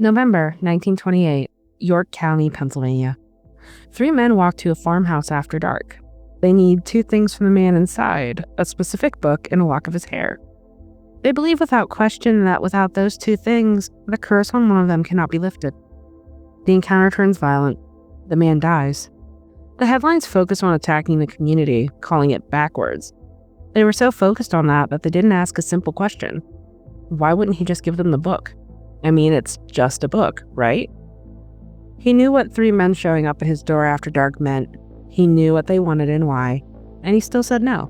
November 1928, York County, Pennsylvania. 3 men walk to a farmhouse after dark. They need 2 things from the man inside, a specific book and a lock of his hair. They believe without question that without those 2 things, the curse on one of them cannot be lifted. The encounter turns violent. The man dies. The headlines focus on attacking the community, calling it backwards. They were so focused on that they didn't ask a simple question. Why wouldn't he just give them the book? I mean, it's just a book, right? He knew what 3 men showing up at his door after dark meant. He knew what they wanted and why, and he still said no.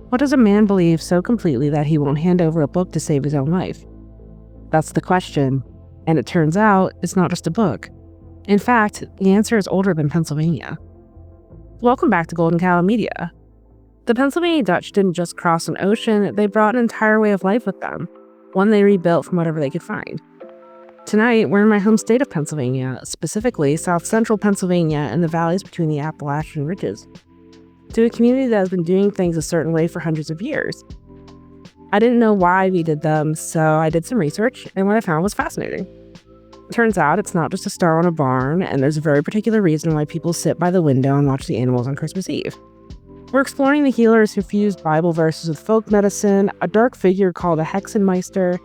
What does a man believe so completely that he won't hand over a book to save his own life? That's the question, and it turns out it's not just a book. In fact, the answer is older than Pennsylvania. Welcome back to Golden Cow Media. The Pennsylvania Dutch didn't just cross an ocean, they brought an entire way of life with them, one they rebuilt from whatever they could find. Tonight, we're in my home state of Pennsylvania, specifically south central Pennsylvania and the valleys between the Appalachian Ridges, to a community that has been doing things a certain way for hundreds of years. I didn't know why we did them, so I did some research, and what I found was fascinating. Turns out it's not just a star on a barn, and there's a very particular reason why people sit by the window and watch the animals on Christmas Eve. We're exploring the healers who fused Bible verses with folk medicine, a dark figure called a Hexenmeister,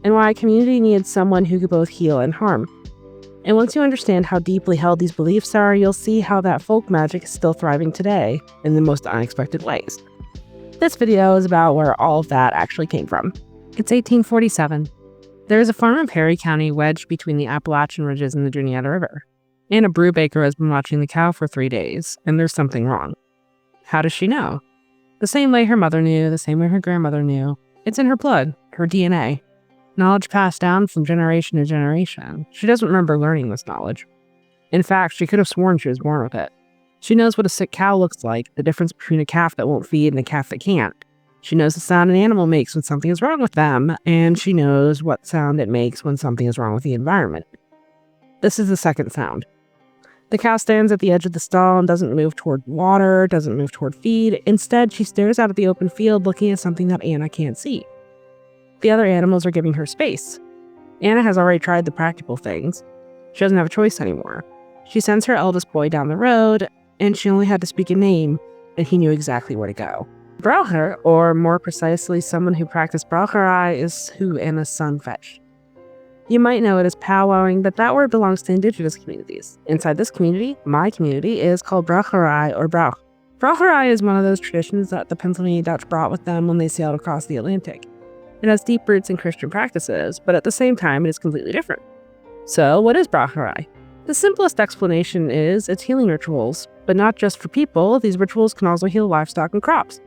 and why a community needed someone who could both heal and harm. And once you understand how deeply held these beliefs are, you'll see how that folk magic is still thriving today in the most unexpected ways. This video is about where all of that actually came from. It's 1847. There is a farm in Perry County wedged between the Appalachian Ridges and the Juniata River. Anna Brubaker has been watching the cow for 3 days, and there's something wrong. How does she know? The same way her mother knew, the same way her grandmother knew. It's in her blood, her DNA. Knowledge passed down from generation to generation. She doesn't remember learning this knowledge. In fact, she could have sworn she was born with it. She knows what a sick cow looks like, the difference between a calf that won't feed and a calf that can't. She knows the sound an animal makes when something is wrong with them, and she knows what sound it makes when something is wrong with the environment. This is the second sound. The cow stands at the edge of the stall and doesn't move toward water, doesn't move toward feed. Instead, she stares out at the open field looking at something that Anna can't see. The other animals are giving her space. Anna has already tried the practical things. She doesn't have a choice anymore. She sends her eldest boy down the road, and she only had to speak a name, and he knew exactly where to go. Braucherei, or more precisely, someone who practiced Braucherei, is who Anna's son fetched. You might know it as powwowing, but that word belongs to indigenous communities. Inside this community, my community, is called Braucherei or Brauch. Braucherei is one of those traditions that the Pennsylvania Dutch brought with them when they sailed across the Atlantic. It has deep roots in Christian practices, but at the same time, it is completely different. So, what is Braucherei? The simplest explanation is it's healing rituals, but not just for people. These rituals can also heal livestock and crops.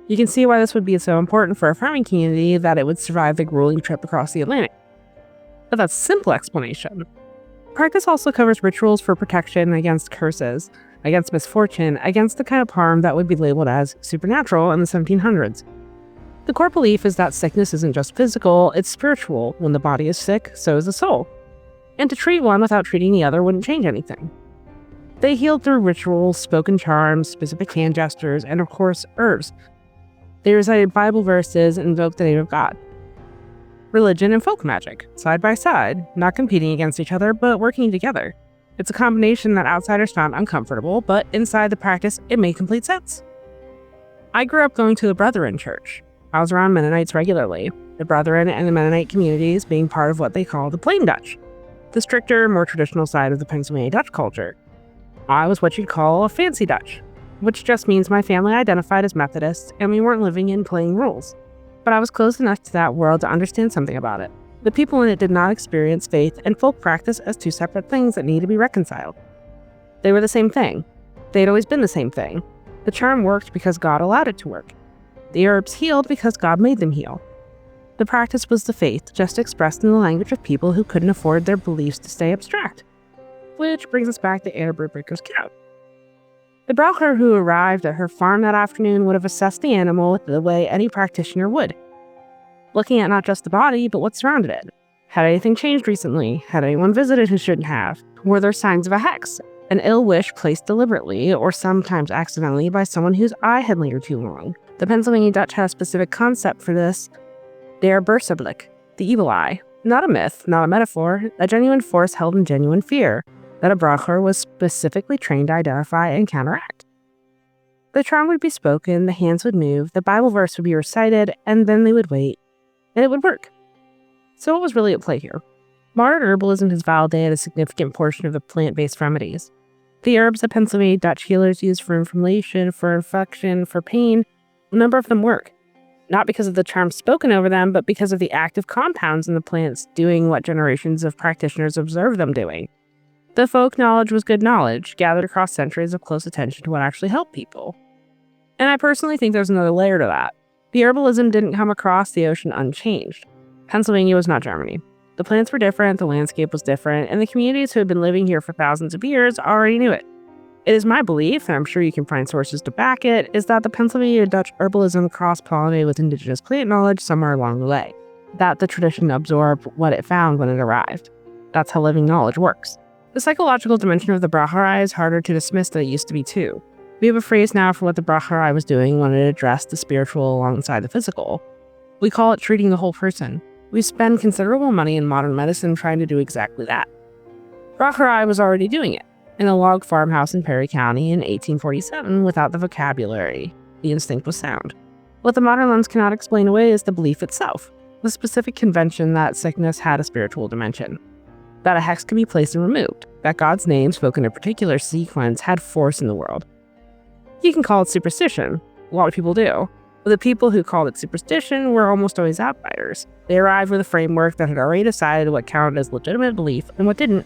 You can see why this would be so important for a farming community that it would survive the grueling trip across the Atlantic. But that's a simple explanation. Practice also covers rituals for protection against curses, against misfortune, against the kind of harm that would be labeled as supernatural in the 1700s. The core belief is that sickness isn't just physical, it's spiritual. When the body is sick, so is the soul. And to treat one without treating the other wouldn't change anything. They healed through rituals, spoken charms, specific hand gestures, and of course, herbs. They recited Bible verses and invoked the name of God. Religion and folk magic, side by side, not competing against each other, but working together. It's a combination that outsiders found uncomfortable, but inside the practice, it made complete sense. I grew up going to the Brethren church. I was around Mennonites regularly, the Brethren and the Mennonite communities being part of what they call the Plain Dutch, the stricter, more traditional side of the Pennsylvania Dutch culture. I was what you'd call a fancy Dutch, which just means my family identified as Methodists and we weren't living in plain rules. But I was close enough to that world to understand something about it. The people in it did not experience faith and folk practice as 2 separate things that need to be reconciled. They were the same thing. They'd always been the same thing. The charm worked because God allowed it to work. The herbs healed because God made them heal. The practice was the faith, just expressed in the language of people who couldn't afford their beliefs to stay abstract. Which brings us back to Anna Brubaker's cow. The Braucherei who arrived at her farm that afternoon would have assessed the animal the way any practitioner would, looking at not just the body, but what surrounded it. Had anything changed recently? Had anyone visited who shouldn't have? Were there signs of a hex, an ill wish placed deliberately, or sometimes accidentally by someone whose eye had lingered too long? The Pennsylvania Dutch had a specific concept for this. They are Berseblik, the evil eye, Not a myth, not a metaphor, a genuine force held in genuine fear that a Braucher was specifically trained to identify and counteract. The charm would be spoken, the hands would move, the Bible verse would be recited, and then they would wait, and it would work. So what was really at play here? Modern herbalism has validated a significant portion of the plant-based remedies. The herbs that Pennsylvania Dutch healers used for inflammation, for infection, for pain, a number of them work. Not because of the charm spoken over them, but because of the active compounds in the plants doing what generations of practitioners observed them doing. The folk knowledge was good knowledge, gathered across centuries of close attention to what actually helped people. And I personally think there's another layer to that. The herbalism didn't come across the ocean unchanged. Pennsylvania was not Germany. The plants were different, the landscape was different, and the communities who had been living here for thousands of years already knew it. It is my belief, and I'm sure you can find sources to back it, is that the Pennsylvania Dutch herbalism cross-pollinated with indigenous plant knowledge somewhere along the way. That the tradition absorbed what it found when it arrived. That's how living knowledge works. The psychological dimension of the Braucherei is harder to dismiss than it used to be too. We have a phrase now for what the Braucherei was doing when it addressed the spiritual alongside the physical. We call it treating the whole person. We spend considerable money in modern medicine trying to do exactly that. Braucherei was already doing it in a log farmhouse in Perry County in 1847 without the vocabulary. The instinct was sound. What the modern lens cannot explain away is the belief itself, the specific convention that sickness had a spiritual dimension, that a hex could be placed and removed, that God's name spoken in a particular sequence had force in the world. You can call it superstition. A lot of people do. But the people who called it superstition were almost always outsiders. They arrived with a framework that had already decided what counted as legitimate belief and what didn't.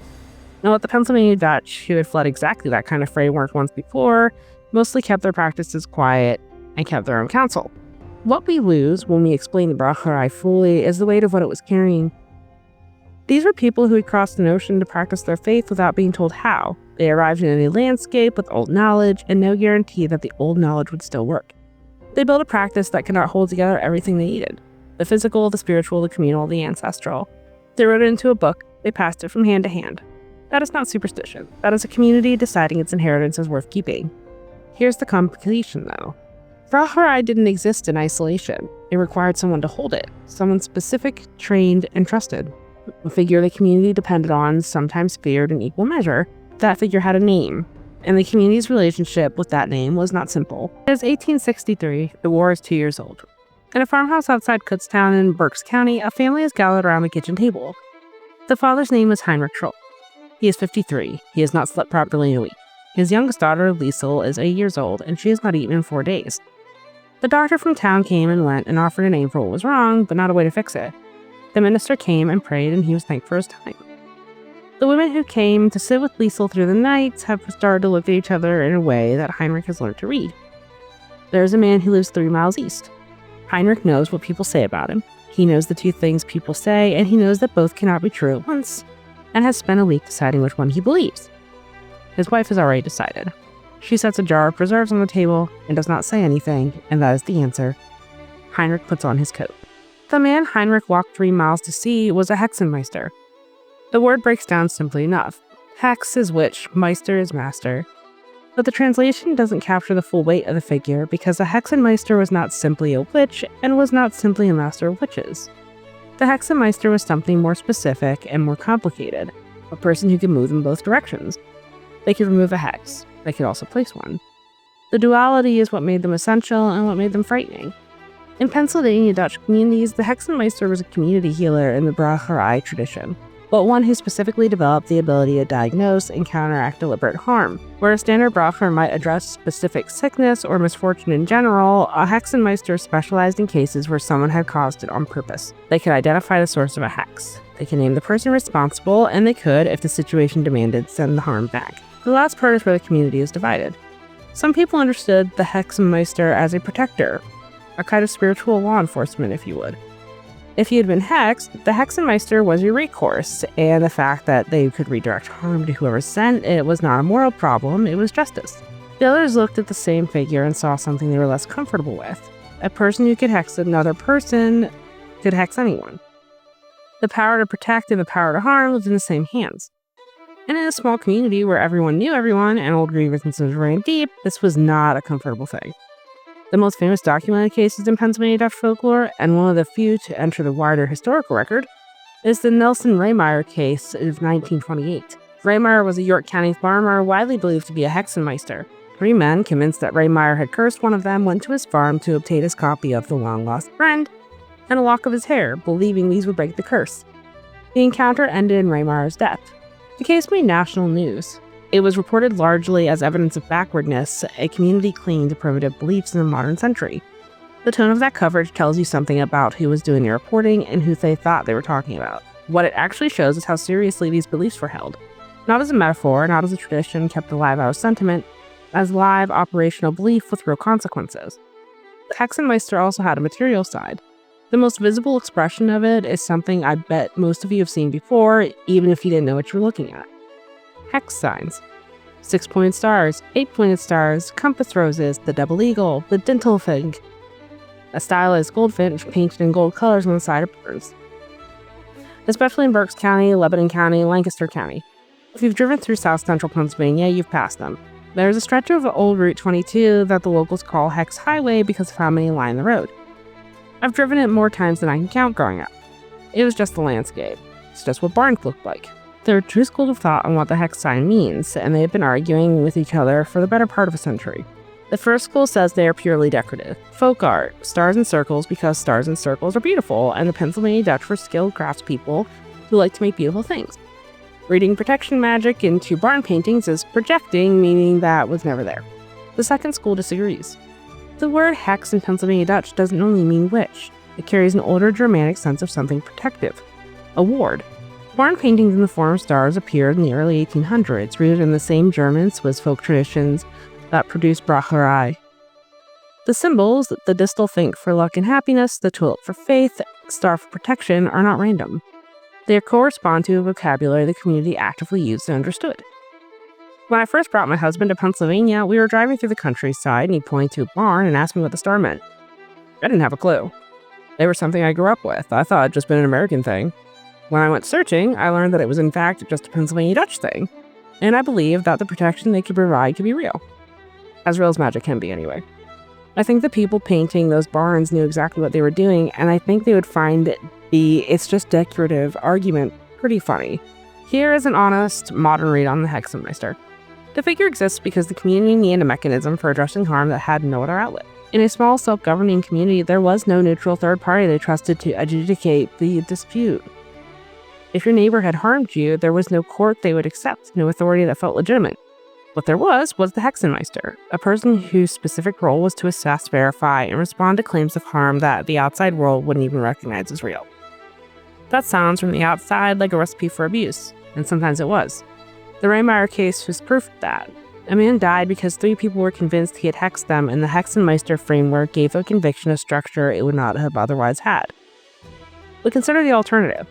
Now, what the Pennsylvania Dutch, who had fled exactly that kind of framework once before, mostly kept their practices quiet and kept their own counsel. What we lose when we explain the Braucherei fully is the weight of what it was carrying. These were people who had crossed an ocean to practice their faith without being told how. They arrived in a new landscape with old knowledge and no guarantee that the old knowledge would still work. They built a practice that could not hold together everything they needed. The physical, the spiritual, the communal, the ancestral. They wrote it into a book. They passed it from hand to hand. That is not superstition. That is a community deciding its inheritance is worth keeping. Here's the complication, though. Braucherei didn't exist in isolation. It required someone to hold it, someone specific, trained, and trusted. A figure the community depended on, sometimes feared in equal measure. That figure had a name, and the community's relationship with that name was not simple. It is 1863, the war is 2 years old. In a farmhouse outside Kutztown in Berks County, a family is gathered around the kitchen table. The father's name is Heinrich Schultz. He is 53. He has not slept properly in a week. His youngest daughter, Liesel, is 8 years old, and she has not eaten in 4 days. The doctor from town came and went and offered a name for what was wrong, but not a way to fix it. The minister came and prayed, and he was thanked for his time. The women who came to sit with Liesel through the nights have started to look at each other in a way that Heinrich has learned to read. There is a man who lives 3 miles east. Heinrich knows what people say about him. He knows the 2 things people say, and he knows that both cannot be true at once, and has spent a week deciding which one he believes. His wife has already decided. She sets a jar of preserves on the table and does not say anything, and that is the answer. Heinrich puts on his coat. The man Heinrich walked 3 miles to see was a Hexenmeister. The word breaks down simply enough. Hex is witch, Meister is master. But the translation doesn't capture the full weight of the figure because a Hexenmeister was not simply a witch and was not simply a master of witches. The Hexenmeister was something more specific and more complicated, a person who could move in both directions. They could remove a hex. They could also place one. The duality is what made them essential and what made them frightening. In Pennsylvania Dutch communities, the Hexenmeister was a community healer in the Braucherei tradition, but one who specifically developed the ability to diagnose and counteract deliberate harm. Where a standard Braucher might address specific sickness or misfortune in general, a Hexenmeister specialized in cases where someone had caused it on purpose. They could identify the source of a hex. They could name the person responsible, and they could, if the situation demanded, send the harm back. The last part is where the community is divided. Some people understood the Hexenmeister as a protector, a kind of spiritual law enforcement, if you would. If you had been hexed, the Hexenmeister was your recourse, and the fact that they could redirect harm to whoever sent it was not a moral problem, it was justice. The others looked at the same figure and saw something they were less comfortable with. A person who could hex another person could hex anyone. The power to protect and the power to harm lived in the same hands. And in a small community where everyone knew everyone and old grievances ran deep, this was not a comfortable thing. The most famous documented cases in Pennsylvania Dutch folklore, and one of the few to enter the wider historical record, is the Nelson Rehmeyer case of 1928. Rehmeyer was a York County farmer widely believed to be a Hexenmeister. 3 men, convinced that Rehmeyer had cursed one of them, went to his farm to obtain his copy of The Long-Lost Friend and a lock of his hair, believing these would break the curse. The encounter ended in Rehmeyer's death. The case made national news. It was reported largely as evidence of backwardness, a community clinging to primitive beliefs in the modern century. The tone of that coverage tells you something about who was doing the reporting and who they thought they were talking about. What it actually shows is how seriously these beliefs were held. Not as a metaphor, not as a tradition kept alive out of sentiment, as live operational belief with real consequences. The Hexenmeister also had a material side. The most visible expression of it is something I bet most of you have seen before, even if you didn't know what you were looking at. Hex signs. 6-pointed stars, 8-pointed stars, compass roses, the double eagle, the dental fig, a stylized goldfinch painted in gold colors on the side of birds. Especially in Berks County, Lebanon County, Lancaster County. If you've driven through south central Pennsylvania, you've passed them. There's a stretch of old Route 22 that the locals call Hex Highway because of how many line the road. I've driven it more times than I can count growing up. It was just the landscape. It's just what barns look like. There are two schools of thought on what the hex sign means, and they have been arguing with each other for the better part of a century. The first school says they are purely decorative. Folk art, stars and circles because stars and circles are beautiful, and the Pennsylvania Dutch were skilled craftspeople who like to make beautiful things. Reading protection magic into barn paintings is projecting, meaning that was never there. The second school disagrees. The word hex in Pennsylvania Dutch doesn't only mean witch. It carries an older Germanic sense of something protective. A ward. Barn paintings in the form of stars appeared in the early 1800s, rooted in the same German Swiss folk traditions that produced Braucherei. The symbols, the distal fink for luck and happiness, the tulip for faith, star for protection, are not random. They correspond to a vocabulary the community actively used and understood. When I first brought my husband to Pennsylvania, we were driving through the countryside and he pointed to a barn and asked me what the star meant. I didn't have a clue. They were something I grew up with. I thought it'd just been an American thing. When I went searching, I learned that it was in fact just a Pennsylvania Dutch thing, and I believed that the protection they could provide could be real. As real as magic can be, anyway. I think the people painting those barns knew exactly what they were doing, and I think they would find the "it's just decorative" argument pretty funny. Here is an honest, modern read on the Hexenmeister. The figure exists because the community needed a mechanism for addressing harm that had no other outlet. In a small, self-governing community, there was no neutral third party they trusted to adjudicate the dispute. If your neighbor had harmed you, there was no court they would accept, no authority that felt legitimate. What there was the Hexenmeister, a person whose specific role was to assess, verify, and respond to claims of harm that the outside world wouldn't even recognize as real. That sounds from the outside like a recipe for abuse, and sometimes it was. The Rehmeyer case was proof of that. A man died because 3 people were convinced he had hexed them, and the Hexenmeister framework gave their conviction a structure it would not have otherwise had. But consider the alternative.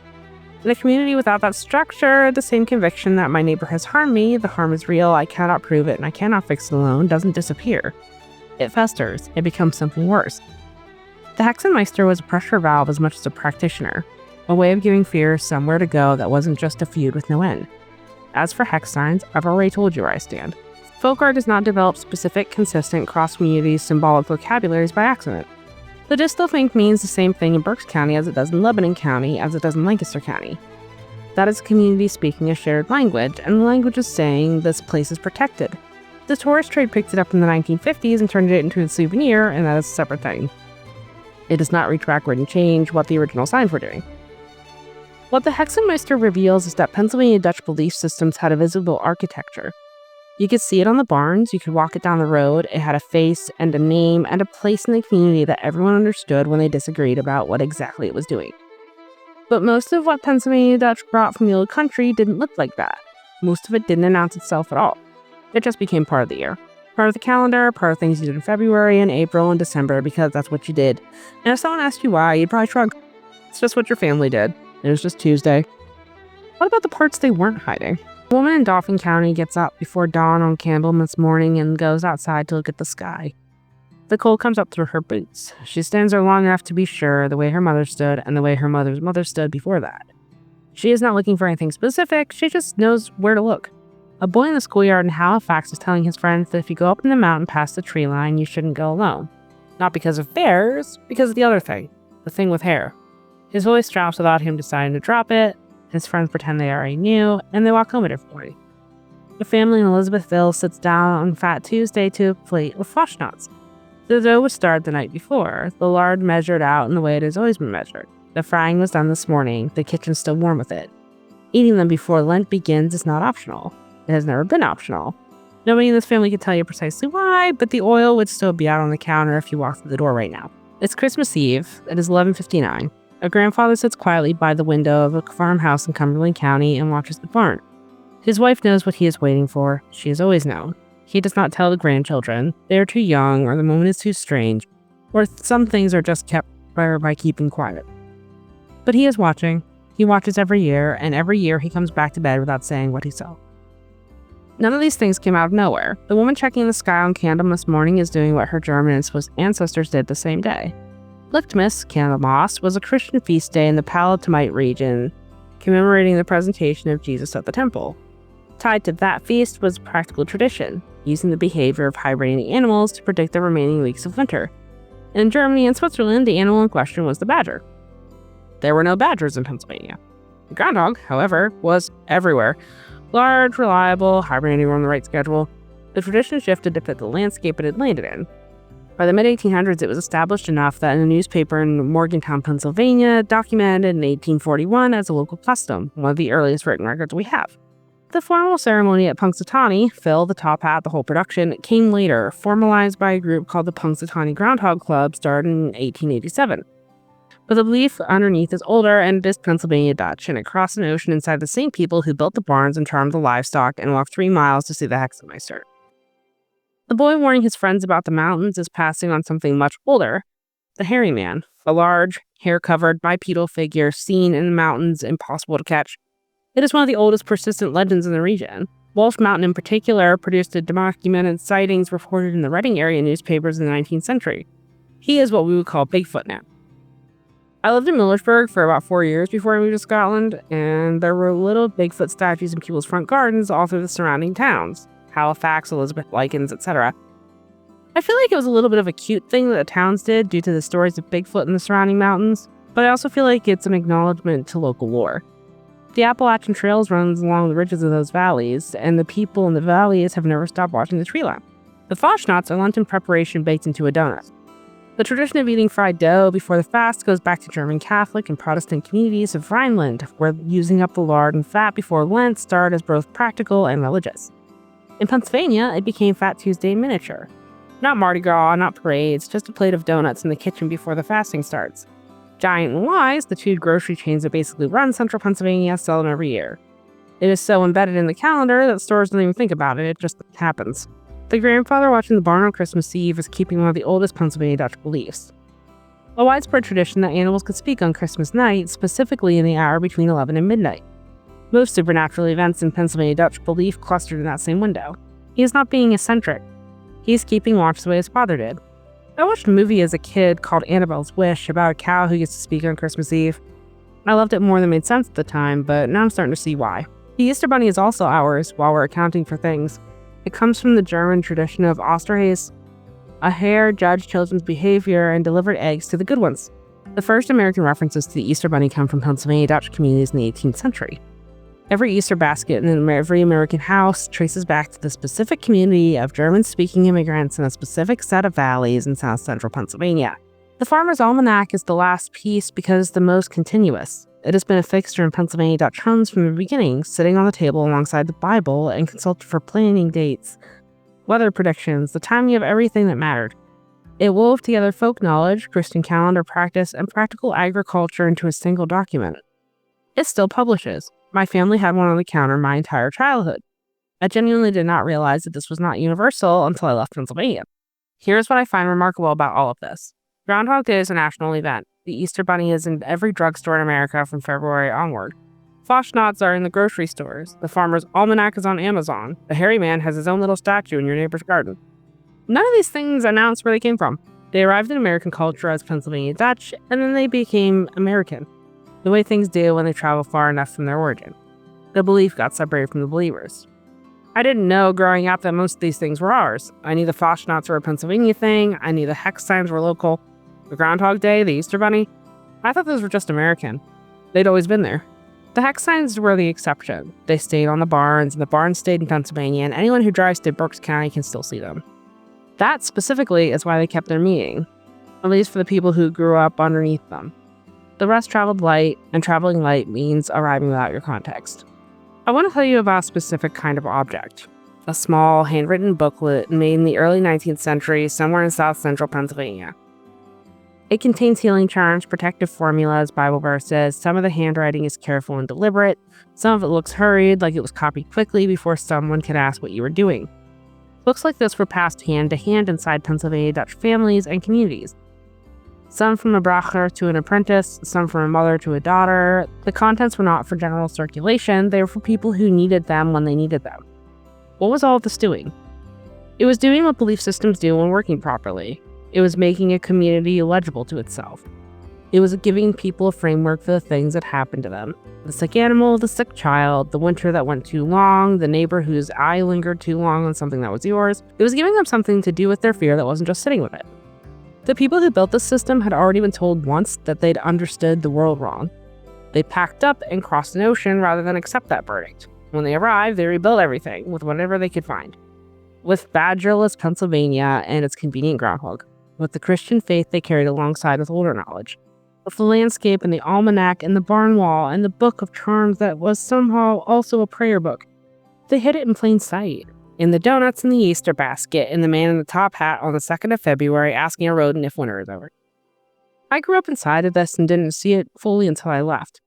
In a community without that structure, the same conviction that my neighbor has harmed me, the harm is real, I cannot prove it, and I cannot fix it alone, doesn't disappear. It festers. It becomes something worse. The Hexenmeister was a pressure valve as much as a practitioner, a way of giving fear somewhere to go that wasn't just a feud with no end. As for hex signs, I've already told you where I stand. Folk art does not develop specific, consistent, cross-community symbolic vocabularies by accident. The distal fink means the same thing in Berks County as it does in Lebanon County, as it does in Lancaster County. That is a community speaking a shared language, and the language is saying this place is protected. The tourist trade picked it up in the 1950s and turned it into a souvenir, and that is a separate thing. It does not reach backward and change what the original signs were doing. What the Hexenmeister reveals is that Pennsylvania Dutch belief systems had a visible architecture. You could see it on the barns, you could walk it down the road, it had a face and a name and a place in the community that everyone understood when they disagreed about what exactly it was doing. But most of what Pennsylvania Dutch brought from the old country didn't look like that. Most of it didn't announce itself at all. It just became part of the year. Part of the calendar, part of things you did in February and April and December because that's what you did. And if someone asked you why, you'd probably shrug. It's just what your family did. It was just Tuesday. What about the parts they weren't hiding? A woman in Dauphin County gets up before dawn on Candlemas morning and goes outside to look at the sky. The cold comes up through her boots. She stands there long enough to be sure, the way her mother stood and the way her mother's mother stood before that. She is not looking for anything specific, she just knows where to look. A boy in the schoolyard in Halifax is telling his friends that if you go up in the mountain past the tree line, you shouldn't go alone. Not because of bears, because of the other thing. The thing with hair. His voice drops without him deciding to drop it. His friends pretend they already knew, and they walk home a different way. The family in Elizabethville sits down on Fat Tuesday to a plate of Froschknotts. The dough was started the night before, the lard measured out in the way it has always been measured. The frying was done this morning, the kitchen's still warm with it. Eating them before Lent begins is not optional. It has never been optional. Nobody in this family can tell you precisely why, but the oil would still be out on the counter if you walk through the door right now. It's Christmas Eve. It is 11:59. A grandfather sits quietly by the window of a farmhouse in Cumberland County and watches the barn. His wife knows what he is waiting for. She has always known. He does not tell the grandchildren. They are too young, or the moment is too strange, or some things are just kept by keeping quiet. But he is watching. He watches every year, and every year he comes back to bed without saying what he saw. None of these things came out of nowhere. The woman checking the sky on Candlemas morning is doing what her German and Swiss ancestors did the same day. Lichtmas, Candlemas, was a Christian feast day in the Palatinate region, commemorating the presentation of Jesus at the temple. Tied to that feast was practical tradition, using the behavior of hibernating animals to predict the remaining weeks of winter. In Germany and Switzerland, the animal in question was the badger. There were no badgers in Pennsylvania. The groundhog, however, was everywhere. Large, reliable, hibernating on the right schedule. The tradition shifted to fit the landscape it had landed in. By the mid-1800s, it was established enough that a newspaper in Morgantown, Pennsylvania, documented in 1841 as a local custom, one of the earliest written records we have. The formal ceremony at Punxsutawney, Phil, the top hat, the whole production, came later, formalized by a group called the Punxsutawney Groundhog Club, started in 1887. But the belief underneath is older, and it is Pennsylvania Dutch, and it crossed an ocean inside the same people who built the barns and charmed the livestock and walked 3 miles to see the Hexenmeister. The boy warning his friends about the mountains is passing on something much older, the hairy man, a large, hair-covered, bipedal figure seen in the mountains, impossible to catch. It is one of the oldest persistent legends in the region. Wolf Mountain in particular produced documented sightings reported in the Reading area newspapers in the 19th century. He is what we would call Bigfoot now. I lived in Millersburg for about 4 years before I moved to Scotland, and there were little Bigfoot statues in people's front gardens all through the surrounding towns. Halifax, Elizabeth Likens, etc. I feel like it was a little bit of a cute thing that the towns did due to the stories of Bigfoot in the surrounding mountains, but I also feel like it's an acknowledgement to local lore. The Appalachian Trails runs along the ridges of those valleys, and the people in the valleys have never stopped watching the tree line. The Froschknotts are Lenten preparation baked into a donut. The tradition of eating fried dough before the fast goes back to German Catholic and Protestant communities of Rhineland, where using up the lard and fat before Lent started as both practical and religious. In Pennsylvania, it became Fat Tuesday in miniature. Not Mardi Gras, not parades, just a plate of donuts in the kitchen before the fasting starts. Giant and Wise, the 2 grocery chains that basically run central Pennsylvania, sell them every year. It is so embedded in the calendar that stores don't even think about it, it just happens. The grandfather watching the barn on Christmas Eve is keeping one of the oldest Pennsylvania Dutch beliefs. A widespread tradition that animals could speak on Christmas night, specifically in the hour between 11 and midnight. Most supernatural events in Pennsylvania Dutch belief clustered in that same window. He is not being eccentric. He is keeping watch the way his father did. I watched a movie as a kid called Annabelle's Wish about a cow who gets to speak on Christmas Eve. I loved it more than made sense at the time, but now I'm starting to see why. The Easter Bunny is also ours while we're accounting for things. It comes from the German tradition of Osterhase. A hare judged children's behavior and delivered eggs to the good ones. The first American references to the Easter Bunny come from Pennsylvania Dutch communities in the 18th century. Every Easter basket in every American house traces back to the specific community of German-speaking immigrants in a specific set of valleys in south central Pennsylvania. The Farmer's Almanac is the last piece because it's the most continuous. It has been a fixture in Pennsylvania Dutch homes from the beginning, sitting on the table alongside the Bible and consulted for planning dates, weather predictions, the timing of everything that mattered. It wove together folk knowledge, Christian calendar practice, and practical agriculture into a single document. It still publishes. My family had one on the counter my entire childhood. I genuinely did not realize that this was not universal until I left Pennsylvania. Here's what I find remarkable about all of this. Groundhog Day is a national event. The Easter Bunny is in every drugstore in America from February onward. Froschknotts are in the grocery stores. The Farmer's Almanac is on Amazon. The hairy man has his own little statue in your neighbor's garden. None of these things announce where they came from. They arrived in American culture as Pennsylvania Dutch, and then they became American. The way things do when they travel far enough from their origin. The belief got separated from the believers. I didn't know growing up that most of these things were ours. I knew the Froschknotts were a Pennsylvania thing. I knew the hex signs were local. The Groundhog Day, the Easter Bunny. I thought those were just American. They'd always been there. The hex signs were the exception. They stayed on the barns, and the barns stayed in Pennsylvania, and anyone who drives to Berks County can still see them. That specifically is why they kept their meaning, at least for the people who grew up underneath them. The rest traveled light, and traveling light means arriving without your context. I want to tell you about a specific kind of object. A small, handwritten booklet made in the early 19th century somewhere in south central Pennsylvania. It contains healing charms, protective formulas, Bible verses. Some of the handwriting is careful and deliberate. Some of it looks hurried, like it was copied quickly before someone could ask what you were doing. Books like this were passed hand to hand inside Pennsylvania Dutch families and communities. Some from a Braucherei to an apprentice, some from a mother to a daughter. The contents were not for general circulation, they were for people who needed them when they needed them. What was all of this doing? It was doing what belief systems do when working properly. It was making a community legible to itself. It was giving people a framework for the things that happened to them. The sick animal, the sick child, the winter that went too long, the neighbor whose eye lingered too long on something that was yours. It was giving them something to do with their fear that wasn't just sitting with it. The people who built this system had already been told once that they'd understood the world wrong. They packed up and crossed an ocean rather than accept that verdict. When they arrived, they rebuilt everything with whatever they could find. With badgerless Pennsylvania and its convenient groundhog. With the Christian faith they carried alongside with older knowledge. With the landscape and the almanac and the barn wall and the book of charms that was somehow also a prayer book. They hid it in plain sight. In the donuts in the Easter basket and the man in the top hat on the 2nd of February asking a rodent if winter is over. I grew up inside of this and didn't see it fully until I left.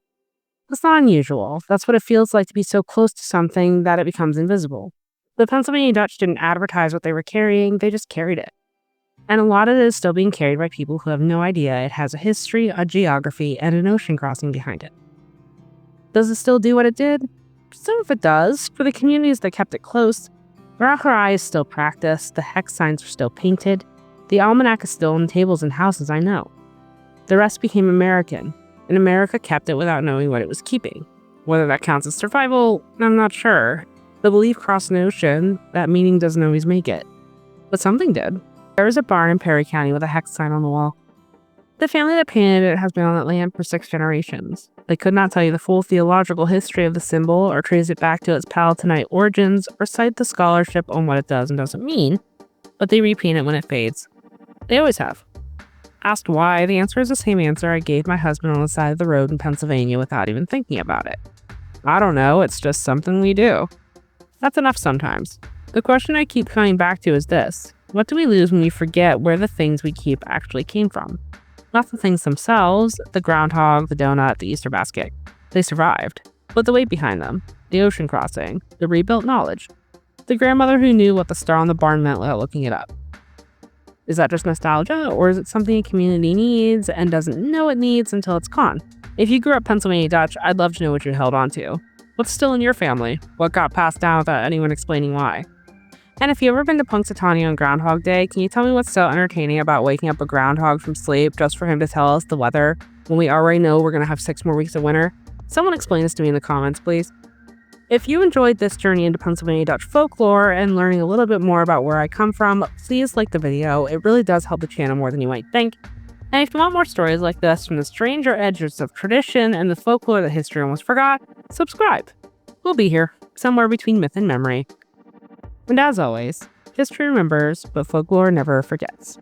That's not unusual. That's what it feels like to be so close to something that it becomes invisible. The Pennsylvania Dutch didn't advertise what they were carrying, they just carried it. And a lot of it is still being carried by people who have no idea it has a history, a geography, and an ocean crossing behind it. Does it still do what it did? Some of it does. For the communities that kept it close, Braucherei is still practiced, the hex signs are still painted, the almanac is still on tables and houses I know. The rest became American, and America kept it without knowing what it was keeping. Whether that counts as survival, I'm not sure. The belief crossed an ocean, that meaning doesn't always make it. But something did. There is a barn in Perry County with a hex sign on the wall. The family that painted it has been on that land for 6 generations. They could not tell you the full theological history of the symbol or trace it back to its Palatinate origins or cite the scholarship on what it does and doesn't mean, but they repaint it when it fades. They always have. Asked why, the answer is the same answer I gave my husband on the side of the road in Pennsylvania without even thinking about it. I don't know, it's just something we do. That's enough sometimes. The question I keep coming back to is this. What do we lose when we forget where the things we keep actually came from? Not the things themselves, the groundhog, the donut, the Easter basket. They survived. But the weight behind them, the ocean crossing, the rebuilt knowledge, the grandmother who knew what the star on the barn meant without looking it up. Is that just nostalgia, or is it something a community needs and doesn't know it needs until it's gone? If you grew up Pennsylvania Dutch, I'd love to know what you held on to. What's still in your family? What got passed down without anyone explaining why? And if you've ever been to Punxsutawney on Groundhog Day, can you tell me what's so entertaining about waking up a groundhog from sleep just for him to tell us the weather when we already know we're going to have 6 more weeks of winter? Someone explain this to me in the comments, please. If you enjoyed this journey into Pennsylvania Dutch folklore and learning a little bit more about where I come from, please like the video. It really does help the channel more than you might think. And if you want more stories like this from the stranger edges of tradition and the folklore that history almost forgot, subscribe. We'll be here, somewhere between myth and memory. And as always, history remembers, but folklore never forgets.